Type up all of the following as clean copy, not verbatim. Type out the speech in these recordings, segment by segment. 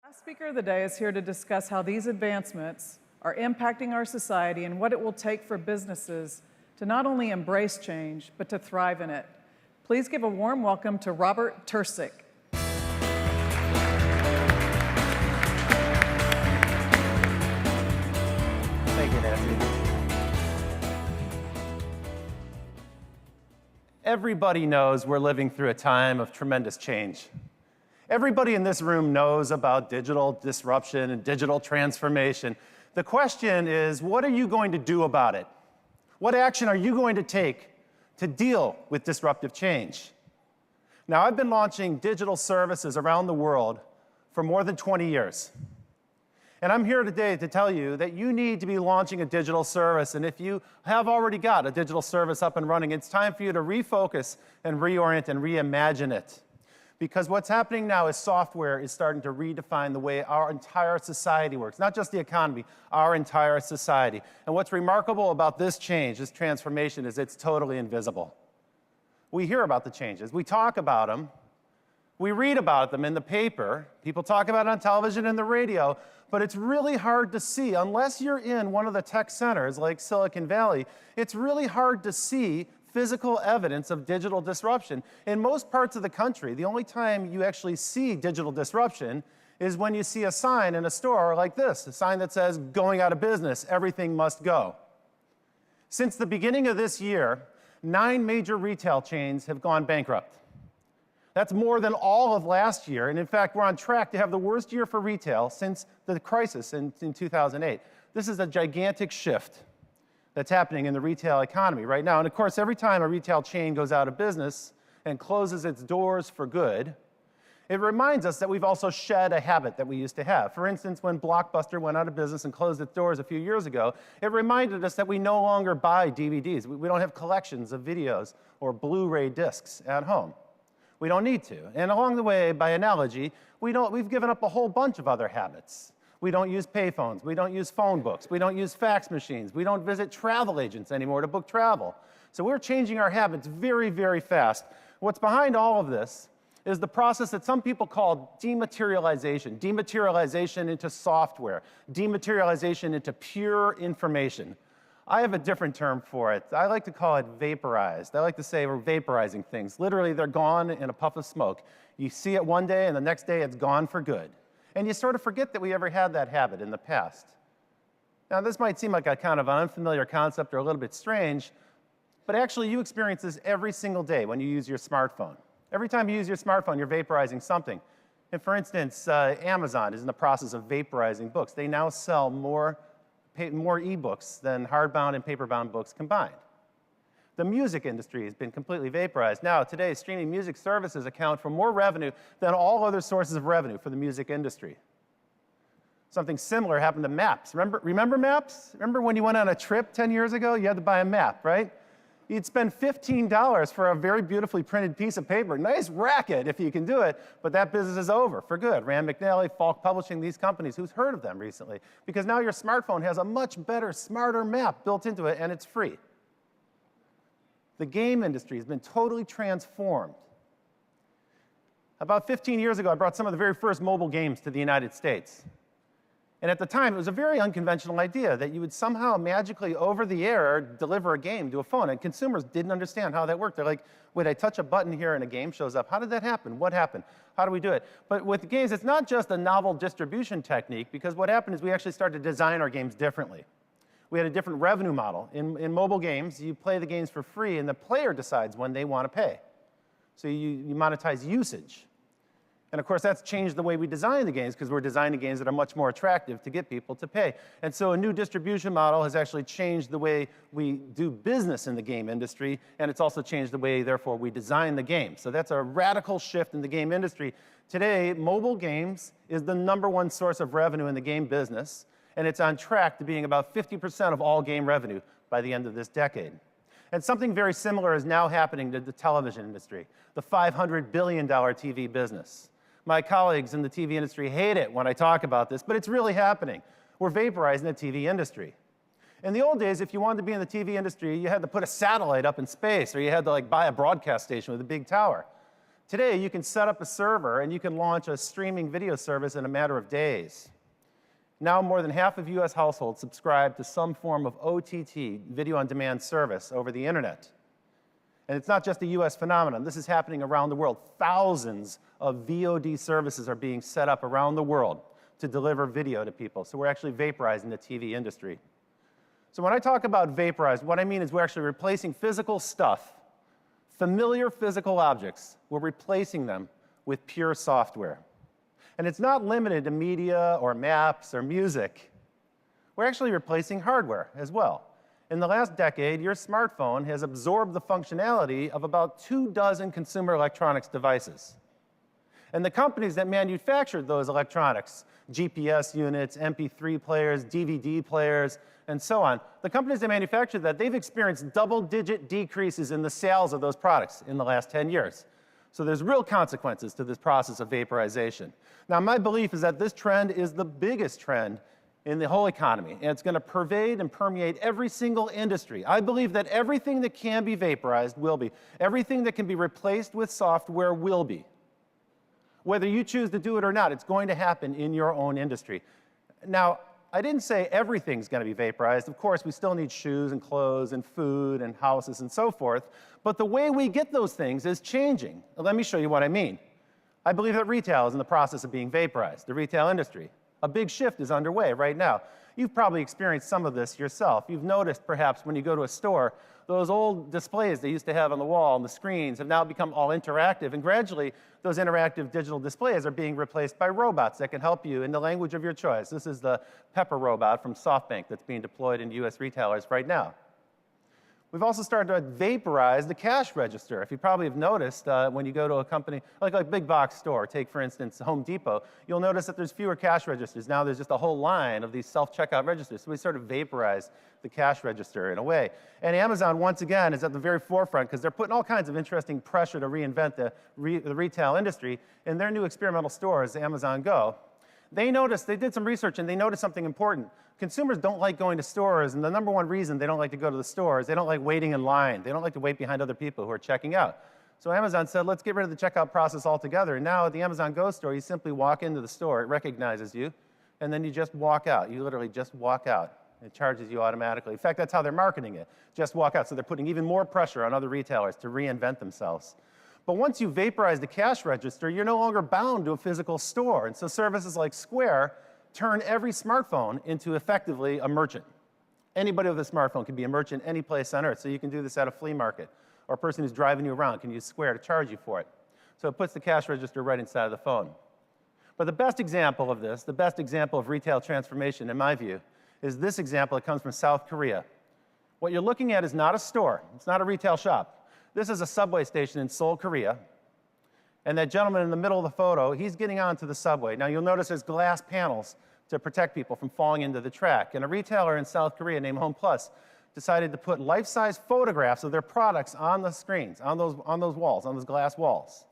Last speaker of the day is here to discuss how these advancements are impacting our society and what it will take for businesses to not only embrace change, but to thrive in it. Please give a warm welcome to Robert Tercek. Thank you, Nancy. Everybody knows we're living through a time of tremendous change. Everybody in this room knows about digital disruption and digital transformation. The question is, what are you going to do about it? What action are you going to take to deal with disruptive change? Now, I've been launching digital services around the world for more than 20 years. And I'm here today to tell you that you need to be launching a digital service. And if you have already got a digital service up and running, it's time for you to refocus and reorient and reimagine it. Because what's happening now is software is starting to redefine the way our entire society works. Not just the economy, our entire society. And what's remarkable about this change, this transformation, is it's totally invisible. We hear about the changes. We talk about them. We read about them in the paper. People talk about it on television and the radio. But it's really hard to see. Unless you're in one of the tech centers like Silicon Valley, it's really hard to see physical evidence of digital disruption. In most parts of the country, the only time you actually see digital disruption is when you see a sign in a store like this, a sign that says, "Going out of business, everything must go." Since the beginning of this year, 9 major retail chains have gone bankrupt. That's more than all of last year, and in fact, we're on track to have the worst year for retail since the crisis in 2008. This is a gigantic shift that's happening in the retail economy right now. And of course, every time a retail chain goes out of business and closes its doors for good, it reminds us that we've also shed a habit that we used to have. For instance, when Blockbuster went out of business and closed its doors a few years ago, it reminded us that we no longer buy DVDs. We don't have collections of videos or Blu-ray discs at home. We don't need to. And along the way, by analogy, we've given up a whole bunch of other habits. We don't use payphones. We don't use phone books. We don't use fax machines. We don't visit travel agents anymore to book travel. So we're changing our habits very, very fast. What's behind all of this is the process that some people call dematerialization. Dematerialization into software. Dematerialization into pure information. I have a different term for it. I like to call it vaporized. I like to say we're vaporizing things. Literally, they're gone in a puff of smoke. You see it one day, and the next day, it's gone for good. And you sort of forget that we ever had that habit in the past. Now, this might seem like a kind of an unfamiliar concept or a little bit strange, but actually, you experience this every single day when you use your smartphone. Every time you use your smartphone, you're vaporizing something. And for instance, Amazon is in the process of vaporizing books. They now sell more e-books than hardbound and paperbound books combined. The music industry has been completely vaporized. Now, today, streaming music services account for more revenue than all other sources of revenue for the music industry. Something similar happened to maps. Remember maps? Remember when you went on a trip 10 years ago? You had to buy a map, right? You'd spend $15 for a very beautifully printed piece of paper. Nice racket if you can do it, but that business is over for good. Rand McNally, Falk Publishing, these companies, who's heard of them recently? Because now your smartphone has a much better, smarter map built into it, and it's free. The game industry has been totally transformed. About 15 years ago, I brought some of the very first mobile games to the United States. And at the time, it was a very unconventional idea that you would somehow magically, over the air, deliver a game to a phone. And consumers didn't understand how that worked. They're like, wait, I touch a button here and a game shows up. How did that happen? What happened? How do we do it? But with games, it's not just a novel distribution technique, because what happened is we actually started to design our games differently. We had a different revenue model. In mobile games, you play the games for free, and the player decides when they want to pay. So you monetize usage. And of course, that's changed the way we design the games, because we're designing games that are much more attractive to get people to pay. And so a new distribution model has actually changed the way we do business in the game industry, and it's also changed the way, therefore, we design the game. So that's a radical shift in the game industry. Today, mobile games is the #1 source of revenue in the game business, and it's on track to being about 50% of all game revenue by the end of this decade. And something very similar is now happening to the television industry, the $500 billion TV business. My colleagues in the TV industry hate it when I talk about this, but it's really happening. We're vaporizing the TV industry. In the old days, if you wanted to be in the TV industry, you had to put a satellite up in space, or you had to buy a broadcast station with a big tower. Today, you can set up a server and you can launch a streaming video service in a matter of days. Now, more than half of US households subscribe to some form of OTT, video on demand service, over the internet. And it's not just a US phenomenon. This is happening around the world. Thousands of VOD services are being set up around the world to deliver video to people. So we're actually vaporizing the TV industry. So when I talk about vaporized, what I mean is we're actually replacing physical stuff, familiar physical objects. We're replacing them with pure software. And it's not limited to media or maps or music. We're actually replacing hardware as well. In the last decade, your smartphone has absorbed the functionality of about 24 consumer electronics devices. And the companies that manufactured those electronics, GPS units, MP3 players, DVD players, and so on, the companies that manufactured that, they've experienced double-digit decreases in the sales of those products in the last 10 years. So there's real consequences to this process of vaporization. Now, my belief is that this trend is the biggest trend in the whole economy, and it's going to pervade and permeate every single industry. I believe that everything that can be vaporized will be. Everything that can be replaced with software will be. Whether you choose to do it or not, it's going to happen in your own industry. Now, I didn't say everything's going to be vaporized. Of course, we still need shoes and clothes and food and houses and so forth, but the way we get those things is changing. Let me show you what I mean. I believe that retail is in the process of being vaporized, the retail industry. A big shift is underway right now. You've probably experienced some of this yourself. You've noticed, perhaps, when you go to a store, those old displays they used to have on the wall and the screens have now become all interactive, and gradually those interactive digital displays are being replaced by robots that can help you in the language of your choice. This is the Pepper robot from SoftBank that's being deployed in US retailers right now. We've also started to vaporize the cash register. If you probably have noticed, when you go to a company like a big box store, take for instance Home Depot, you'll notice that there's fewer cash registers. Now there's just a whole line of these self-checkout registers. So we sort of vaporized the cash register in a way. And Amazon, once again, is at the very forefront because they're putting all kinds of interesting pressure to reinvent the retail industry. In their new experimental stores, Amazon Go, they did some research and they noticed something important. Consumers don't like going to stores, and the number one reason they don't like to go to the store is they don't like waiting in line. They don't like to wait behind other people who are checking out. So Amazon said, let's get rid of the checkout process altogether. And now at the Amazon Go store, you simply walk into the store, it recognizes you, and then you just walk out. You literally just walk out. It charges you automatically. In fact, that's how they're marketing it. Just walk out. So they're putting even more pressure on other retailers to reinvent themselves. But once you vaporize the cash register, you're no longer bound to a physical store. And so services like Square turn every smartphone into effectively a merchant. Anybody with a smartphone can be a merchant any place on earth. So you can do this at a flea market, or a person who's driving you around can use Square to charge you for it. So it puts the cash register right inside of the phone. But the best example of this, the best example of retail transformation, in my view, is this example. It comes from South Korea. What you're looking at is not a store. It's not a retail shop. This is a subway station in Seoul, Korea. And that gentleman in the middle of the photo, he's getting onto the subway. Now, you'll notice there's glass panels to protect people from falling into the track. And a retailer in South Korea named Home Plus decided to put life-size photographs of their products on the screens, on those walls, on those glass walls.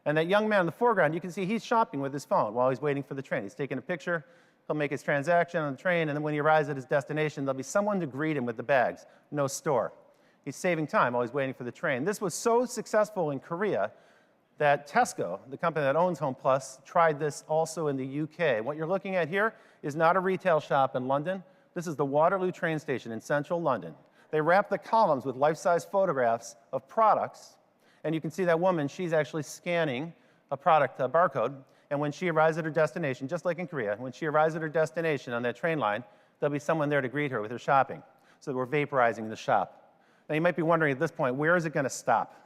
And that young man in the foreground, you can see he's shopping with his phone while he's waiting for the train. He's taking a picture, he'll make his transaction on the train, and then when he arrives at his destination, there'll be someone to greet him with the bags. No store. He's saving time while he's waiting for the train. This was so successful in Korea that Tesco, the company that owns Home Plus, tried this also in the UK. What you're looking at here is not a retail shop in London. This is the Waterloo train station in central London. They wrapped the columns with life-size photographs of products, and you can see that woman, she's actually scanning a product barcode, and when she arrives at her destination, just like in Korea, when she arrives at her destination on that train line, there'll be someone there to greet her with her shopping. So we're vaporizing the shop. Now, you might be wondering at this point, where is it going to stop?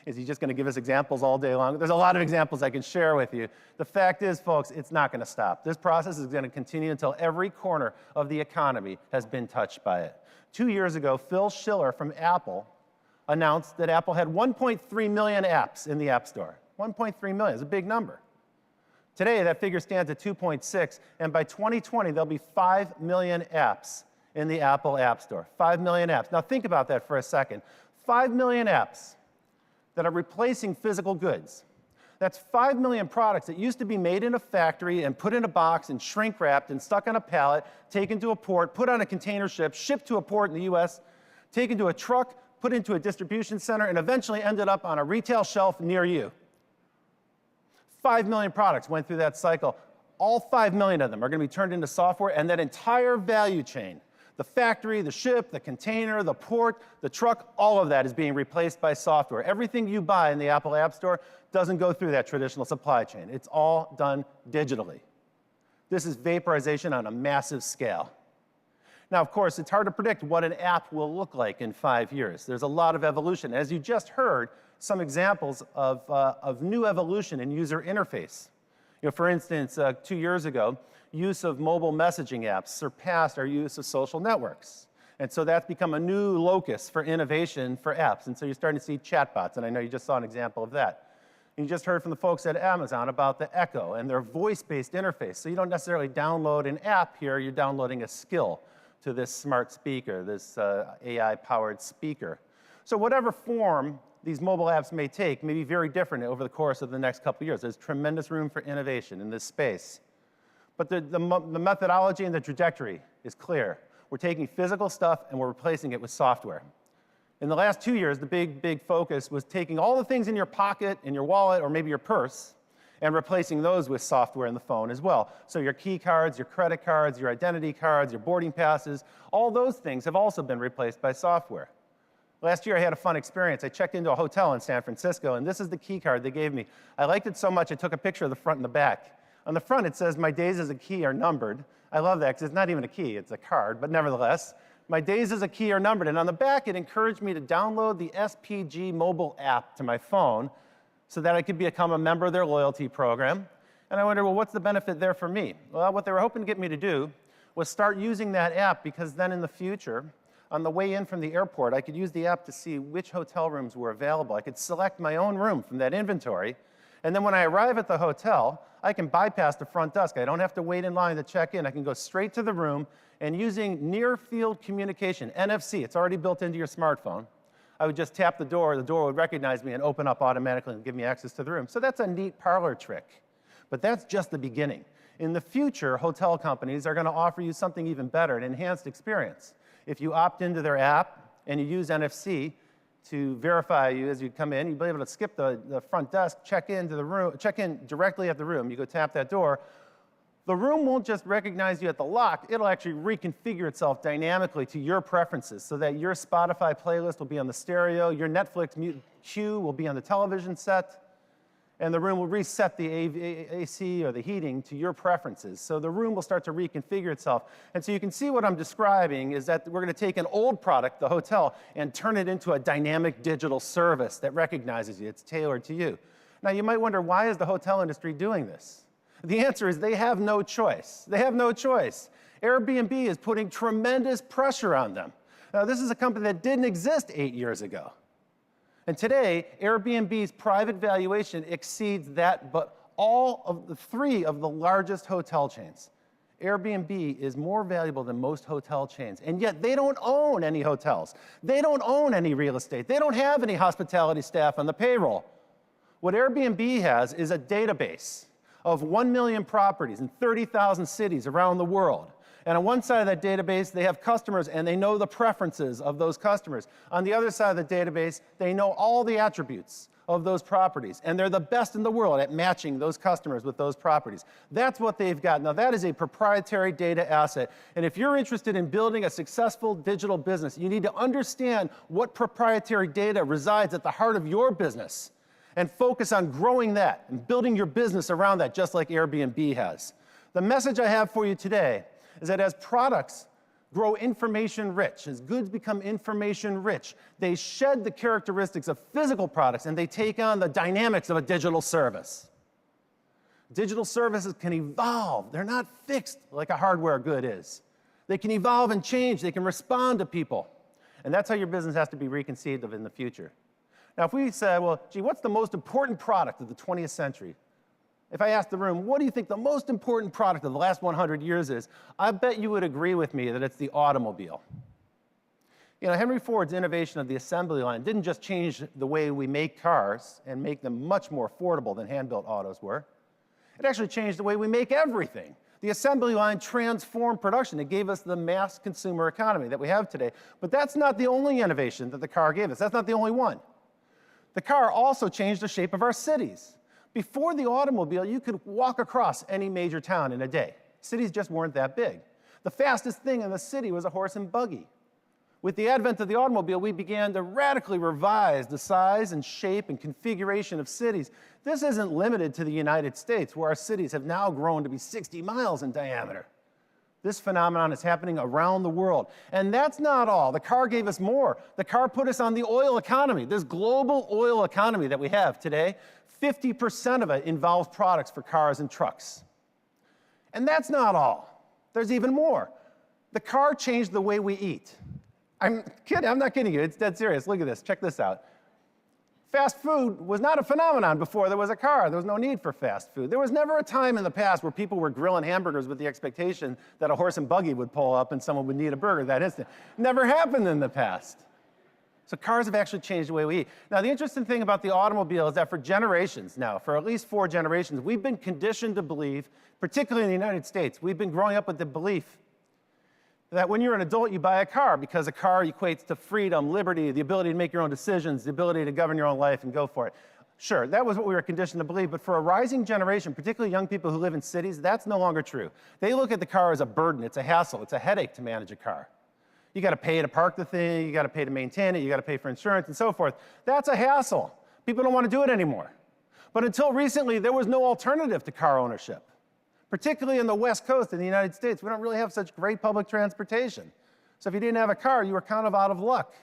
Is he just going to give us examples all day long? There's a lot of examples I can share with you. The fact is, folks, it's not going to stop. This process is going to continue until every corner of the economy has been touched by it. 2 years ago, Phil Schiller from Apple announced that Apple had 1.3 million apps in the App Store. 1.3 million is a big number. Today, that figure stands at 2.6, and by 2020, there'll be 5 million apps in the Apple App Store. 5 million apps. Now think about that for a second. 5 million apps that are replacing physical goods. That's 5 million products that used to be made in a factory and put in a box and shrink wrapped and stuck on a pallet, taken to a port, put on a container ship, shipped to a port in the US, taken to a truck, put into a distribution center, and eventually ended up on a retail shelf near you. 5 million products went through that cycle. All 5 million of them are going to be turned into software, and that entire value chain, the factory, the ship, the container, the port, the truck, all of that is being replaced by software. Everything you buy in the Apple App Store doesn't go through that traditional supply chain. It's all done digitally. This is vaporization on a massive scale. Now, of course, it's hard to predict what an app will look like in 5 years. There's a lot of evolution. As you just heard, some examples of new evolution in user interface. For instance, 2 years ago, use of mobile messaging apps surpassed our use of social networks. And so that's become a new locus for innovation for apps. And so you're starting to see chatbots, and I know you just saw an example of that. And you just heard from the folks at Amazon about the Echo and their voice-based interface. So you don't necessarily download an app here, you're downloading a skill to this smart speaker, this AI-powered speaker. So whatever form these mobile apps may take may be very different over the course of the next couple of years. There's tremendous room for innovation in this space. But the methodology and the trajectory is clear. We're taking physical stuff and we're replacing it with software. In the last 2 years, the big focus was taking all the things in your pocket, in your wallet, or maybe your purse, and replacing those with software in the phone as well. So your key cards, your credit cards, your identity cards, your boarding passes, all those things have also been replaced by software. Last year, I had a fun experience. I checked into a hotel in San Francisco, and this is the key card they gave me. I liked it so much, I took a picture of the front and the back. On the front, it says, "My days as a key are numbered." I love that, because it's not even a key, it's a card, but nevertheless, my days as a key are numbered. And on the back, it encouraged me to download the SPG mobile app to my phone so that I could become a member of their loyalty program. And I wondered, well, what's the benefit there for me? Well, what they were hoping to get me to do was start using that app, because then in the future, on the way in from the airport, I could use the app to see which hotel rooms were available. I could select my own room from that inventory. And then when I arrive at the hotel, I can bypass the front desk. I don't have to wait in line to check in. I can go straight to the room, and using near-field communication, NFC, it's already built into your smartphone, I would just tap the door would recognize me and open up automatically and give me access to the room. So that's a neat parlor trick. But that's just the beginning. In the future, hotel companies are going to offer you something even better, an enhanced experience. If you opt into their app and you use NFC to verify you as you come in, you'll be able to skip the front desk, check in directly at the room. You go tap that door. The room won't just recognize you at the lock, it'll actually reconfigure itself dynamically to your preferences so that your Spotify playlist will be on the stereo, your Netflix queue will be on the television set, and the room will reset the AC or the heating to your preferences. So the room will start to reconfigure itself. And so you can see what I'm describing is that we're going to take an old product, the hotel, and turn it into a dynamic digital service that recognizes you. It's tailored to you. Now you might wonder, why is the hotel industry doing this? The answer is they have no choice. They have no choice. Airbnb is putting tremendous pressure on them. Now, this is a company that didn't exist 8 years ago. And today, Airbnb's private valuation exceeds that, but all of the 3 of the largest hotel chains. Airbnb is more valuable than most hotel chains, and yet they don't own any hotels. They don't own any real estate. They don't have any hospitality staff on the payroll. What Airbnb has is a database of 1 million properties in 30,000 cities around the world. And on one side of that database, they have customers, and they know the preferences of those customers. On the other side of the database, they know all the attributes of those properties, and they're the best in the world at matching those customers with those properties. That's what they've got. Now, that is a proprietary data asset, and if you're interested in building a successful digital business, you need to understand what proprietary data resides at the heart of your business, and focus on growing that and building your business around that, just like Airbnb has. The message I have for you today is that as products grow information rich, as goods become information rich, they shed the characteristics of physical products and they take on the dynamics of a digital service. Digital services can evolve. They're not fixed like a hardware good is. They can evolve and change. They can respond to people. And that's how your business has to be reconceived of in the future. Now, if we say, well, gee, what's the most important product of the 20th century? If I asked the room, what do you think the most important product of the last 100 years is? I bet you would agree with me that it's the automobile. You know, Henry Ford's innovation of the assembly line didn't just change the way we make cars and make them much more affordable than hand-built autos were. It actually changed the way we make everything. The assembly line transformed production. It gave us the mass consumer economy that we have today. But that's not the only innovation that the car gave us. That's not the only one. The car also changed the shape of our cities. Before the automobile, you could walk across any major town in a day. Cities just weren't that big. The fastest thing in the city was a horse and buggy. With the advent of the automobile, we began to radically revise the size and shape and configuration of cities. This isn't limited to the United States, where our cities have now grown to be 60 miles in diameter. This phenomenon is happening around the world. And that's not all. The car gave us more. The car put us on the oil economy, this global oil economy that we have today. 50% of it involves products for cars and trucks. And that's not all. There's even more. The car changed the way we eat. I'm not kidding you, it's dead serious. Look at this, check this out. Fast food was not a phenomenon before there was a car. There was no need for fast food. There was never a time in the past where people were grilling hamburgers with the expectation that a horse and buggy would pull up and someone would need a burger that instant. Never happened in the past. So cars have actually changed the way we eat. Now, the interesting thing about the automobile is that for generations now, for at least 4 generations, we've been conditioned to believe, particularly in the United States, we've been growing up with the belief that when you're an adult, you buy a car because a car equates to freedom, liberty, the ability to make your own decisions, the ability to govern your own life and go for it. Sure, that was what we were conditioned to believe, but for a rising generation, particularly young people who live in cities, that's no longer true. They look at the car as a burden, it's a hassle, it's a headache to manage a car. You got to pay to park the thing, you got to pay to maintain it, you got to pay for insurance and so forth. That's a hassle. People don't want to do it anymore. But until recently, there was no alternative to car ownership. Particularly in the West Coast in the United States, we don't really have such great public transportation. So if you didn't have a car, you were kind of out of luck.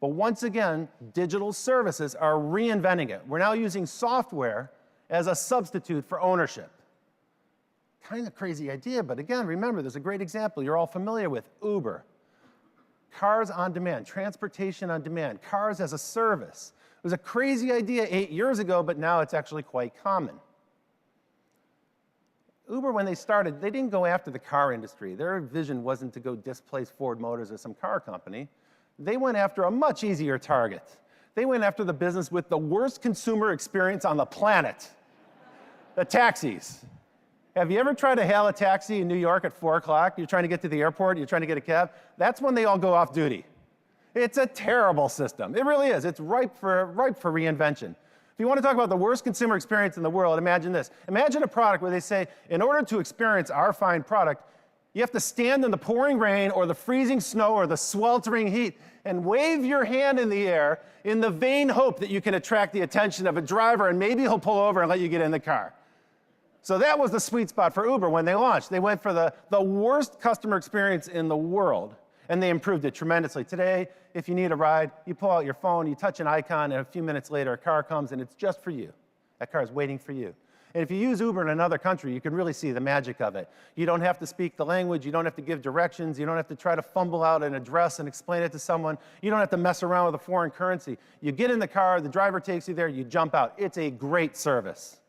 But once again, digital services are reinventing it. We're now using software as a substitute for ownership. Kind of crazy idea, but again, remember, there's a great example you're all familiar with, Uber. Cars on demand, transportation on demand, cars as a service. It was a crazy idea 8 years ago, but now it's actually quite common. Uber, when they started, they didn't go after the car industry. Their vision wasn't to go displace Ford Motors or some car company. They went after a much easier target. They went after the business with the worst consumer experience on the planet, the taxis. Have you ever tried to hail a taxi in New York at 4 o'clock? You're trying to get to the airport, you're trying to get a cab. That's when they all go off duty. It's a terrible system. It really is. It's ripe for reinvention. If you want to talk about the worst consumer experience in the world, imagine this. Imagine a product where they say, in order to experience our fine product, you have to stand in the pouring rain or the freezing snow or the sweltering heat and wave your hand in the air in the vain hope that you can attract the attention of a driver and maybe he'll pull over and let you get in the car. So that was the sweet spot for Uber when they launched. They went for the worst customer experience in the world, and they improved it tremendously. Today, if you need a ride, you pull out your phone, you touch an icon, and a few minutes later, a car comes, and it's just for you. That car is waiting for you. And if you use Uber in another country, you can really see the magic of it. You don't have to speak the language. You don't have to give directions. You don't have to try to fumble out an address and explain it to someone. You don't have to mess around with a foreign currency. You get in the car, the driver takes you there, you jump out. It's a great service.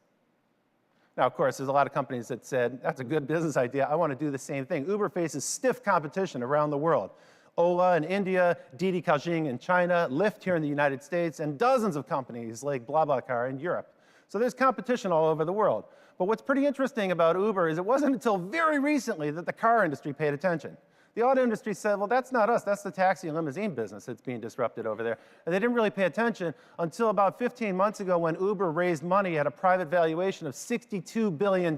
Now, of course, there's a lot of companies that said, that's a good business idea. I want to do the same thing. Uber faces stiff competition around the world. Ola in India, Didi Caojing in China, Lyft here in the United States, and dozens of companies like BlaBlaCar in Europe. So there's competition all over the world. But what's pretty interesting about Uber is it wasn't until very recently that the car industry paid attention. The auto industry said, well, that's not us. That's the taxi and limousine business that's being disrupted over there. And they didn't really pay attention until about 15 months ago when Uber raised money at a private valuation of $62 billion.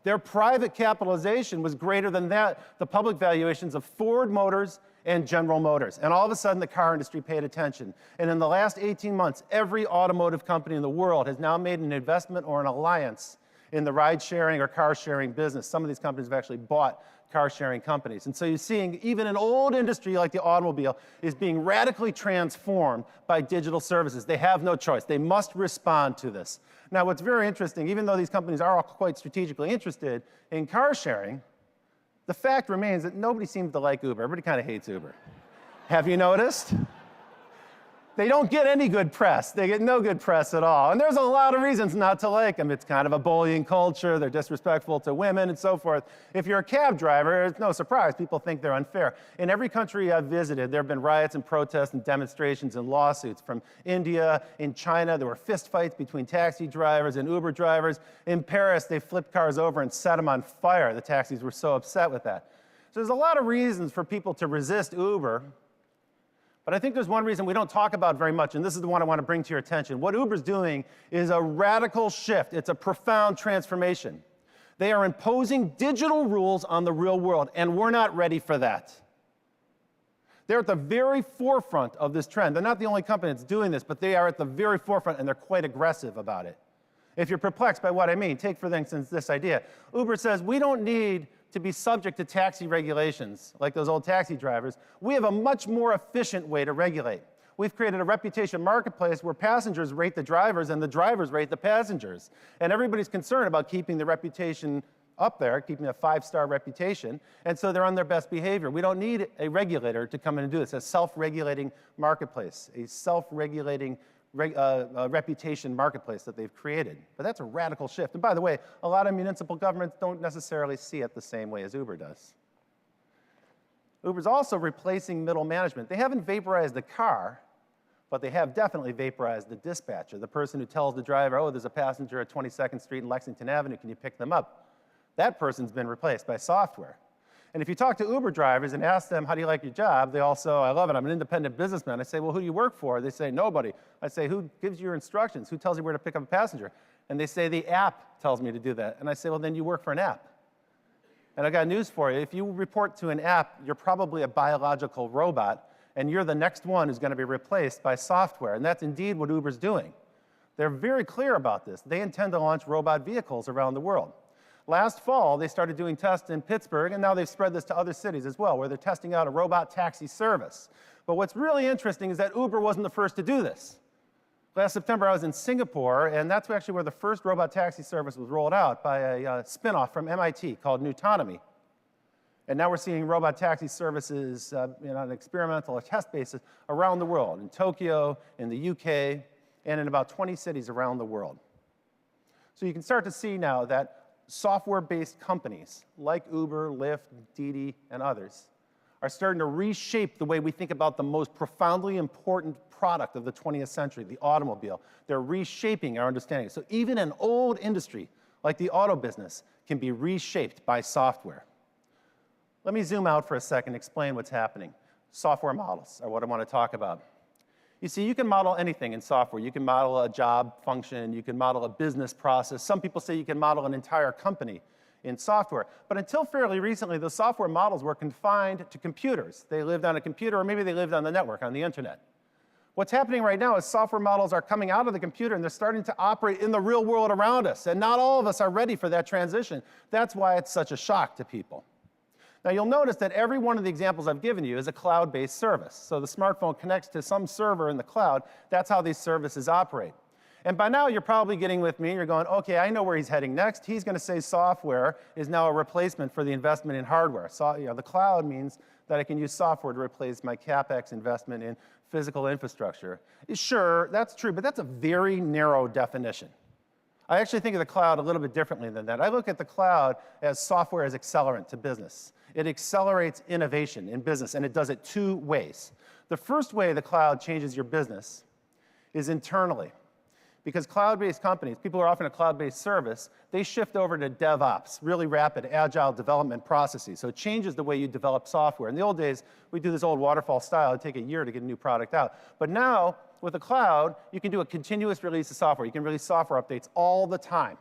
Their private capitalization was greater than the public valuations of Ford Motors and General Motors. And all of a sudden, the car industry paid attention. And in the last 18 months, every automotive company in the world has now made an investment or an alliance in the ride-sharing or car-sharing business. Some of these companies have actually bought car-sharing companies. And so you're seeing even an old industry like the automobile is being radically transformed by digital services. They have no choice. They must respond to this. Now, what's very interesting, even though these companies are all quite strategically interested in car-sharing, the fact remains that nobody seems to like Uber. Everybody kind of hates Uber. Have you noticed? They don't get any good press. They get no good press at all. And there's a lot of reasons not to like them. It's kind of a bullying culture. They're disrespectful to women and so forth. If you're a cab driver, it's no surprise. People think they're unfair. In every country I've visited, there have been riots and protests and demonstrations and lawsuits. From India, in China, there were fistfights between taxi drivers and Uber drivers. In Paris, they flipped cars over and set them on fire. The taxis were so upset with that. So there's a lot of reasons for people to resist Uber. But I think there's one reason we don't talk about very much, and this is the one I want to bring to your attention. What Uber's doing is a radical shift. It's a profound transformation. They are imposing digital rules on the real world, and we're not ready for that. They're at the very forefront of this trend. They're not the only company that's doing this, but they are at the very forefront, and they're quite aggressive about it. If you're perplexed by what I mean, take, for instance, this idea. Uber says, we don't need to be subject to taxi regulations like those old taxi drivers. We have a much more efficient way to regulate. We've created a reputation marketplace where passengers rate the drivers and the drivers rate the passengers. And everybody's concerned about keeping the reputation up there, keeping a 5-star reputation, and so they're on their best behavior. We don't need a regulator to come in and do this. A self-regulating marketplace, a self-regulating reputation marketplace that they've created. But that's a radical shift. And by the way, a lot of municipal governments don't necessarily see it the same way as Uber does. Uber's also replacing middle management. They haven't vaporized the car, but they have definitely vaporized the dispatcher, the person who tells the driver, oh, there's a passenger at 22nd Street and Lexington Avenue, can you pick them up? That person's been replaced by software. And if you talk to Uber drivers and ask them, how do you like your job? They all say, I love it, I'm an independent businessman. I say, well, who do you work for? They say, nobody. I say, who gives you your instructions? Who tells you where to pick up a passenger? And they say, the app tells me to do that. And I say, well, then you work for an app. And I got news for you. If you report to an app, you're probably a biological robot, and you're the next one who's going to be replaced by software. And that's indeed what Uber's doing. They're very clear about this. They intend to launch robot vehicles around the world. Last fall, they started doing tests in Pittsburgh, and now they've spread this to other cities as well, where they're testing out a robot taxi service. But what's really interesting is that Uber wasn't the first to do this. Last September, I was in Singapore, and that's actually where the first robot taxi service was rolled out by a spin-off from MIT called Nutonomy. And now we're seeing robot taxi services on an experimental or test basis around the world, in Tokyo, in the UK, and in about 20 cities around the world. So you can start to see now that software-based companies like Uber, Lyft, Didi, and others are starting to reshape the way we think about the most profoundly important product of the 20th century, the automobile. They're reshaping our understanding. So even an old industry like the auto business can be reshaped by software. Let me zoom out for a second and explain what's happening. Software models are what I want to talk about. You see, you can model anything in software. You can model a job function. You can model a business process. Some people say you can model an entire company in software. But until fairly recently, those software models were confined to computers. They lived on a computer, or maybe they lived on the network, on the internet. What's happening right now is software models are coming out of the computer, and they're starting to operate in the real world around us. And not all of us are ready for that transition. That's why it's such a shock to people. Now, you'll notice that every one of the examples I've given you is a cloud-based service. So the smartphone connects to some server in the cloud. That's how these services operate. And by now, you're probably getting with me. You're going, OK, I know where he's heading next. He's going to say software is now a replacement for the investment in hardware. So, the cloud means that I can use software to replace my CapEx investment in physical infrastructure. Sure, that's true, but that's a very narrow definition. I actually think of the cloud a little bit differently than that. I look at the cloud as software as accelerant to business. It accelerates innovation in business, and it does it two ways. The first way the cloud changes your business is internally. Because cloud-based companies, people who are offering a cloud-based service, they shift over to DevOps, really rapid, agile development processes. So it changes the way you develop software. In the old days, we do this old waterfall style. It'd take a year to get a new product out. But now, with the cloud, you can do a continuous release of software. You can release software updates all the time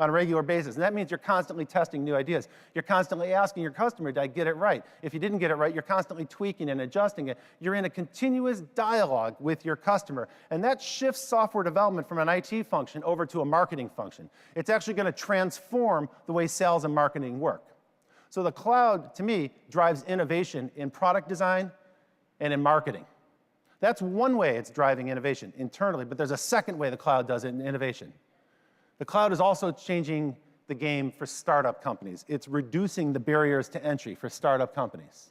on a regular basis. And that means you're constantly testing new ideas. You're constantly asking your customer, did I get it right? If you didn't get it right, you're constantly tweaking and adjusting it. You're in a continuous dialogue with your customer. And that shifts software development from an IT function over to a marketing function. It's actually going to transform the way sales and marketing work. So the cloud, to me, drives innovation in product design and in marketing. That's one way it's driving innovation internally, but there's a second way the cloud does it in innovation. The cloud is also changing the game for startup companies. It's reducing the barriers to entry for startup companies.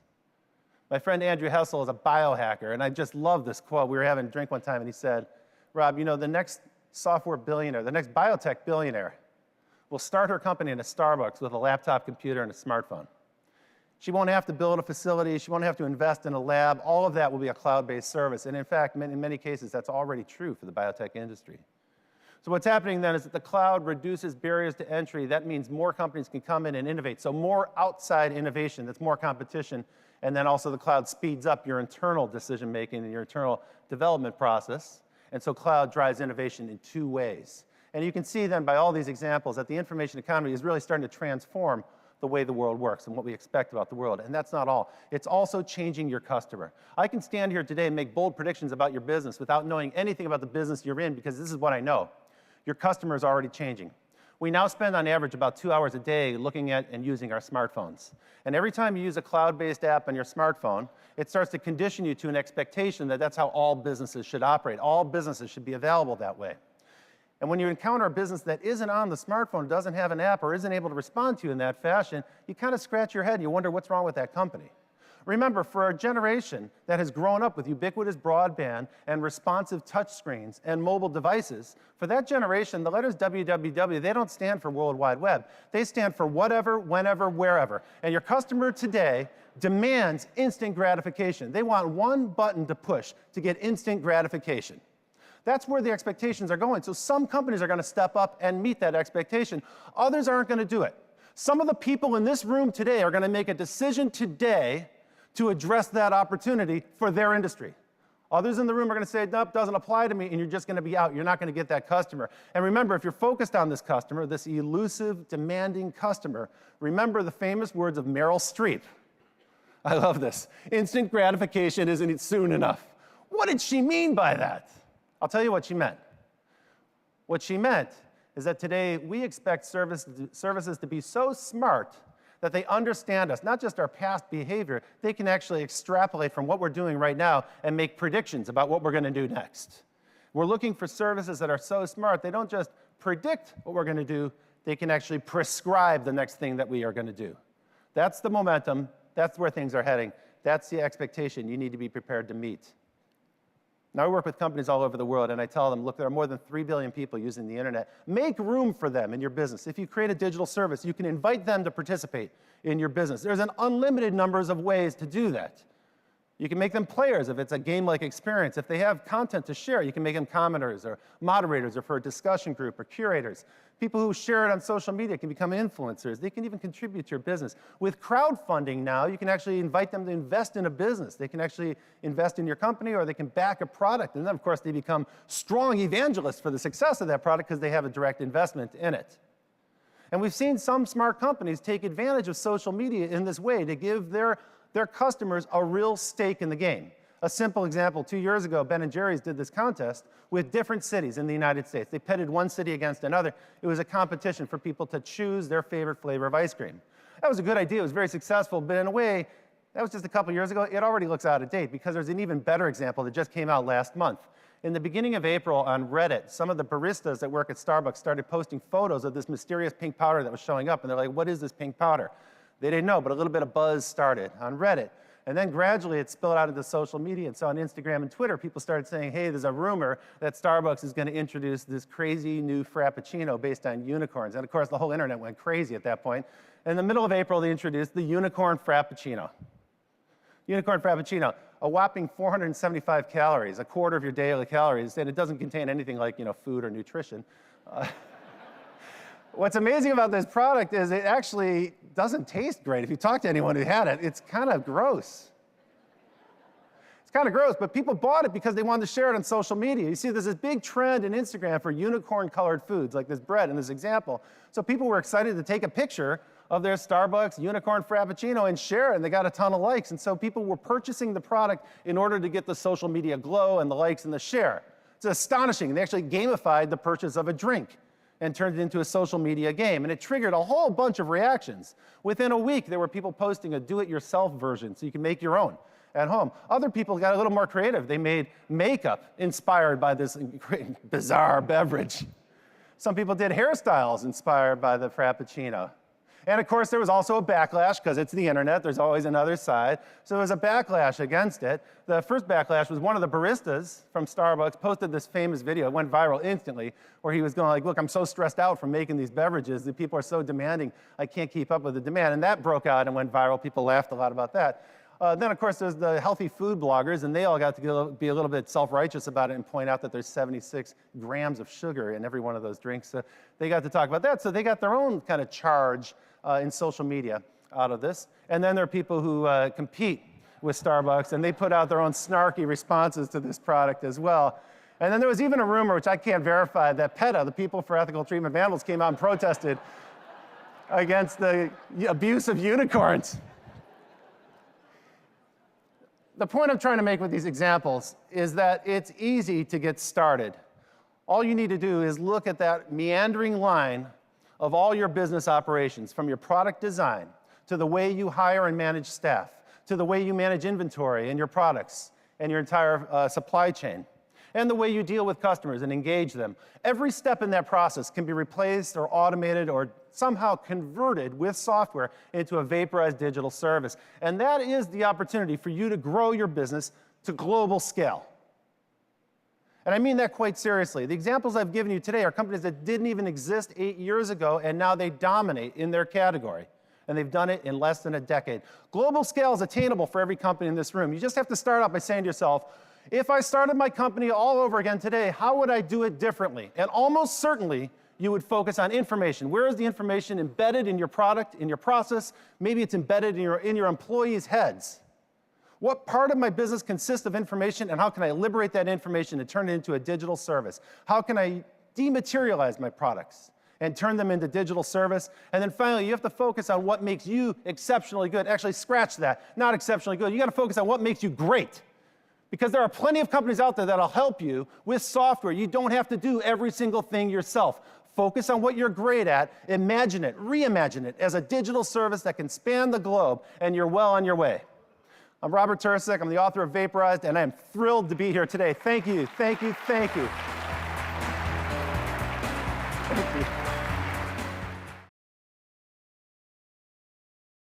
My friend Andrew Hessel is a biohacker, and I just love this quote. We were having a drink one time, and he said, Rob, the next software billionaire, the next biotech billionaire will start her company in a Starbucks with a laptop computer and a smartphone. She won't have to build a facility. She won't have to invest in a lab. All of that will be a cloud-based service. And in fact, in many cases, that's already true for the biotech industry. So what's happening then is that the cloud reduces barriers to entry. That means more companies can come in and innovate. So more outside innovation, that's more competition. And then also the cloud speeds up your internal decision-making and your internal development process. And so cloud drives innovation in two ways. And you can see then by all these examples that the information economy is really starting to transform the way the world works and what we expect about the world. And that's not all. It's also changing your customer. I can stand here today and make bold predictions about your business without knowing anything about the business you're in, because this is what I know. Your customer is already changing. We now spend on average about 2 hours a day looking at and using our smartphones. And every time you use a cloud-based app on your smartphone, it starts to condition you to an expectation that that's how all businesses should operate. All businesses should be available that way. And when you encounter a business that isn't on the smartphone, doesn't have an app, or isn't able to respond to you in that fashion, you kind of scratch your head and you wonder what's wrong with that company. Remember, for a generation that has grown up with ubiquitous broadband and responsive touchscreens and mobile devices, for that generation, the letters www, they don't stand for World Wide Web. They stand for whatever, whenever, wherever. And your customer today demands instant gratification. They want one button to push to get instant gratification. That's where the expectations are going. So some companies are going to step up and meet that expectation. Others aren't going to do it. Some of the people in this room today are going to make a decision today to address that opportunity for their industry. Others in the room are going to say, nope, doesn't apply to me, and you're just going to be out. You're not going to get that customer. And remember, if you're focused on this customer, this elusive, demanding customer, remember the famous words of Meryl Streep. I love this. Instant gratification isn't soon enough. What did she mean by that? I'll tell you what she meant. What she meant is that today we expect services to be so smart that they understand us, not just our past behavior, they can actually extrapolate from what we're doing right now and make predictions about what we're going to do next. We're looking for services that are so smart, they don't just predict what we're going to do, they can actually prescribe the next thing that we are going to do. That's the momentum, that's where things are heading, that's the expectation you need to be prepared to meet. Now, I work with companies all over the world, and I tell them, look, there are more than 3 billion people using the internet. Make room for them in your business. If you create a digital service, you can invite them to participate in your business. There's an unlimited numbers of ways to do that. You can make them players if it's a game-like experience. If they have content to share, you can make them commenters or moderators or for a discussion group or curators. People who share it on social media can become influencers. They can even contribute to your business. With crowdfunding now, you can actually invite them to invest in a business. They can actually invest in your company, or they can back a product. And then, of course, they become strong evangelists for the success of that product because they have a direct investment in it. And we've seen some smart companies take advantage of social media in this way to give their customers a real stake in the game. A simple example, 2 years ago, Ben & Jerry's did this contest with different cities in the United States. They pitted one city against another. It was a competition for people to choose their favorite flavor of ice cream. That was a good idea. It was very successful, but in a way, that was just a couple years ago. It already looks out of date because there's an even better example that just came out last month. In the beginning of April on Reddit, some of the baristas that work at Starbucks started posting photos of this mysterious pink powder that was showing up, and they're like, what is this pink powder? They didn't know, but a little bit of buzz started on Reddit. And then gradually it spilled out into social media. And so on Instagram and Twitter, people started saying, hey, there's a rumor that Starbucks is going to introduce this crazy new Frappuccino based on unicorns. And of course, the whole internet went crazy at that point. In the middle of April, they introduced the Unicorn Frappuccino. Unicorn Frappuccino, a whopping 475 calories, a quarter of your daily calories, and it doesn't contain anything like, food or nutrition. What's amazing about this product is it actually doesn't taste great. If you talk to anyone who had it, it's kind of gross. It's kind of gross, but people bought it because they wanted to share it on social media. You see, there's this big trend in Instagram for unicorn-colored foods, like this bread in this example. So people were excited to take a picture of their Starbucks unicorn Frappuccino and share it, and they got a ton of likes. And so people were purchasing the product in order to get the social media glow and the likes and the share. It's astonishing. They actually gamified the purchase of a drink and turned it into a social media game. And it triggered a whole bunch of reactions. Within a week, there were people posting a do-it-yourself version so you can make your own at home. Other people got a little more creative. They made makeup inspired by this bizarre beverage. Some people did hairstyles inspired by the Frappuccino. And of course, there was also a backlash, because it's the internet, there's always another side. So there was a backlash against it. The first backlash was one of the baristas from Starbucks posted this famous video. It went viral instantly, where he was going like, look, I'm so stressed out from making these beverages. The people are so demanding, I can't keep up with the demand. And that broke out and went viral. People laughed a lot about that. Then, of course, there's the healthy food bloggers, and they all got to be a little bit self-righteous about it and point out that there's 76 grams of sugar in every one of those drinks. So they got to talk about that. So they got their own kind of charge in social media out of this. And then there are people who compete with Starbucks, and they put out their own snarky responses to this product as well. And then there was even a rumor, which I can't verify, that PETA, the People for Ethical Treatment of Animals, came out and protested against the abuse of unicorns. The point I'm trying to make with these examples is that it's easy to get started. All you need to do is look at that meandering line of all your business operations, from your product design, to the way you hire and manage staff, to the way you manage inventory and your products and your entire supply chain, and the way you deal with customers and engage them. Every step in that process can be replaced or automated or somehow converted with software into a vaporized digital service. And that is the opportunity for you to grow your business to global scale. And I mean that quite seriously. The examples I've given you today are companies that didn't even exist 8 years ago, and now they dominate in their category. And they've done it in less than a decade. Global scale is attainable for every company in this room. You just have to start out by saying to yourself, if I started my company all over again today, how would I do it differently? And almost certainly, you would focus on information. Where is the information embedded in your product, in your process? Maybe it's embedded in your employees' heads. What part of my business consists of information, and how can I liberate that information and turn it into a digital service? How can I dematerialize my products and turn them into digital service? And then finally, you have to focus on what makes you exceptionally good. Actually, scratch that, not exceptionally good. You got to focus on what makes you great. Because there are plenty of companies out there that'll help you with software. You don't have to do every single thing yourself. Focus on what you're great at, imagine it, reimagine it as a digital service that can span the globe, and you're well on your way. I'm Robert Tercek, I'm the author of Vaporized, and I am thrilled to be here today. Thank you, thank you, thank you.